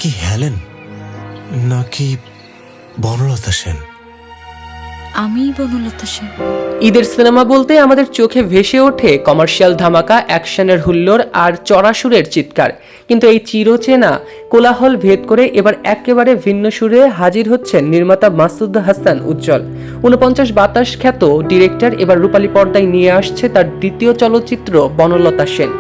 কি হেলেন নাকি বনলতা সেন? আমি বনলতা সেন। ঈদের সিনেমা বলতে আমাদের চোখে ভেসে ওঠে কমার্শিয়াল ধামাকা, অ্যাকশনের হুল্লোড় আর চড়াসুরের চিৎকার। কিন্তু এই চিরচেনা কোলাহল ভেদ করে এবার একেবারে ভিন্ন সুরে হাজির হচ্ছেন নির্মাতা মাসুদ হাসান উজ্জ্বল। ৪৯ খ্যাত ডিরেক্টর এবার রূপালী পর্দায় নিয়ে আসছে তার দ্বিতীয় চলচ্চিত্র বনলতা সেন,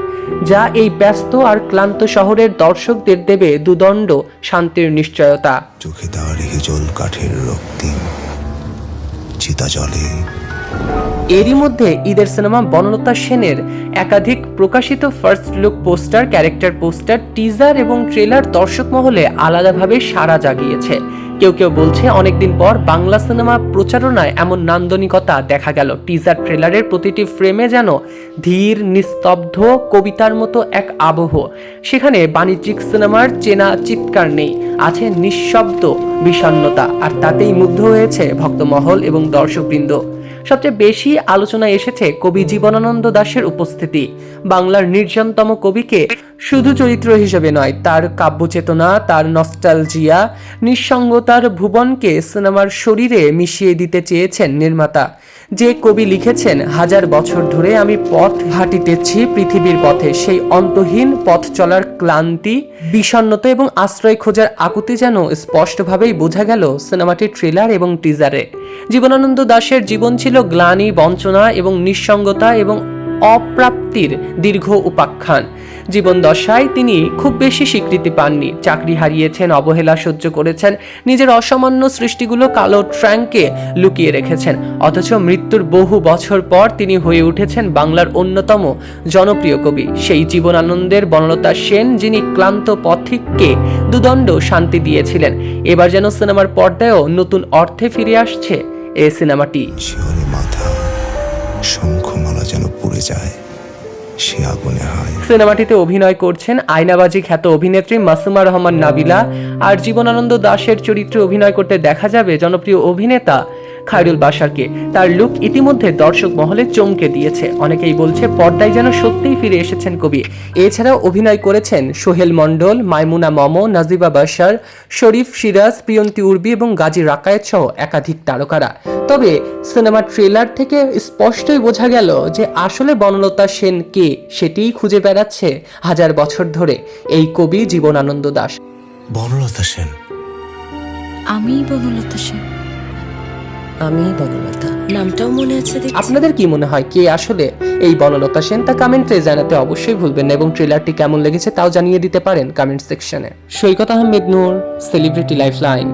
যা এই ব্যস্ত আর ক্লান্ত শহরের দর্শকদের দেবে দুদণ্ড শান্তির নিশ্চয়তা। চোখে দাঁড়িয়ে জল কাঠের রক্তিম চিতা জলে। এরই মধ্যে ঈদের সিনেমা বনলতা সেনের একাধিক প্রকাশিত first look poster, character poster, teaser এবং ট্রেলার দর্শক মহলে আলাদাভাবে সাড়া জাগিয়েছে। কেউ কেউ বলছে অনেকদিন পর বাংলা সিনেমা প্রচারণায় এমন নান্দনিকতা দেখা গেল। টিজার ট্রেলারের প্রতিটি ফ্রেমে যেন ধীর নিস্তব্ধ কবিতার মতো এক আবহ। সেখানে বাণিজ্যিক সিনেমার চেনা চিৎকার নেই, আছে নিঃশব্দ বিষণ্ণতা, আর তাতেই মুগ্ধ হয়েছে ভক্তমহল এবং দর্শকবৃন্দ। সবচেয়ে বেশি আলোচনা এসেছে কবি জীবনানন্দ দাশের উপস্থিতি। বাংলার নির্জনতম কবিকে শুধু চরিত্র হিসেবে নয়, তার কাব্যচেতনা, তার নস্টালজিয়া, নিঃসঙ্গতার ভুবনকে সিনেমার শরীরে মিশিয়ে দিতে চেয়েছেন নির্মাতা। যে কবি লিখেছেন, হাজার বছর ধরে আমি পথ হাঁটিতেছি পৃথিবীর পথে, সেই অন্তহীন পথ চলার ক্লান্তি, বিষণ্ণতা এবং আশ্রয় খোঁজার আকুতি যেন স্পষ্টভাবেই বোঝা গেল সিনেমাটির ট্রেলার এবং টিজারে। জীবনানন্দ দাশের জীবন ছিল গ্লানি, বঞ্চনা এবং নিঃসঙ্গতা এবং অপ্রাপ্তির দীর্ঘ উপাখ্যান। জীবন দশায় তিনি খুব বেশি স্বীকৃতি পাননি, চাকরি হারিয়েছেন, অবহেলা সহ্য করেছেন, নিজের অসামান্য সৃষ্টিগুলো কালো ট্র্যাঙ্কে লুকিয়ে রেখেছেন। অথচ মৃত্যুর বহু বছর পর তিনি হয়ে উঠেছেন বাংলার অন্যতম জনপ্রিয় কবি। সেই জীবনানন্দের বনলতা সেন, যিনি ক্লান্ত পথিককে দুদণ্ড শান্তি দিয়েছিলেন, এবার যেন সিনেমার পর্দায়ও নতুন অর্থে ফিরে আসছে এই সিনেমাটি। শিহরে মাথা, শঙ্খমালা যেন পুড়ে যায়, সে আগুনে হয়। সিনেমাটিতে অভিনয় করছেন আয়নাবাজি খ্যাত অভিনেত্রী মাসুমা রহমান নাবিলা, আর জীবনানন্দ দাশের চরিত্রে অভিনয় করতে দেখা যাবে জনপ্রিয় অভিনেতা খায়রুল বাশারকে। তার লুক ইতিমধ্যে দর্শক মহলে চমকে দিয়েছে। অনেকেই বলছে পর্দায় যেন সত্যিই ফিরে এসেছেন কবি। এছাড়াও অভিনয় করেছেন সোহেল মণ্ডল, মাইমুনা মম, নাজিবা বাশার, শরীফ সিরাজ, প্রিয়ন্তী উর্বি এবং গাজী রাকায়েত সহ একাধিক তারকারা। তবে সিনেমার ট্রেলার থেকে স্পষ্টই বোঝা গেল যে আসলে বনলতা সেন কে, সেটিই খুঁজে বেড়াচ্ছে হাজার বছর ধরে এই কবি জীবনানন্দ দাশ। বনলতা সেন। আমি বনলতা সেন। আমি বনলতা, নামটাও মনে আছে দেখছি। আপনাদের কি মনে হয় কে আসলে এই বনলতা সেন, তা কমেন্টে জানাতে অবশ্যই ভুলবেন না, এবং ট্রেলারটি কেমন লেগেছে তাও জানিয়ে দিতে পারেন কমেন্ট সেকশনে। সৈকত আহমেদ নূর, সেলিব্রিটি লাইফলাইন।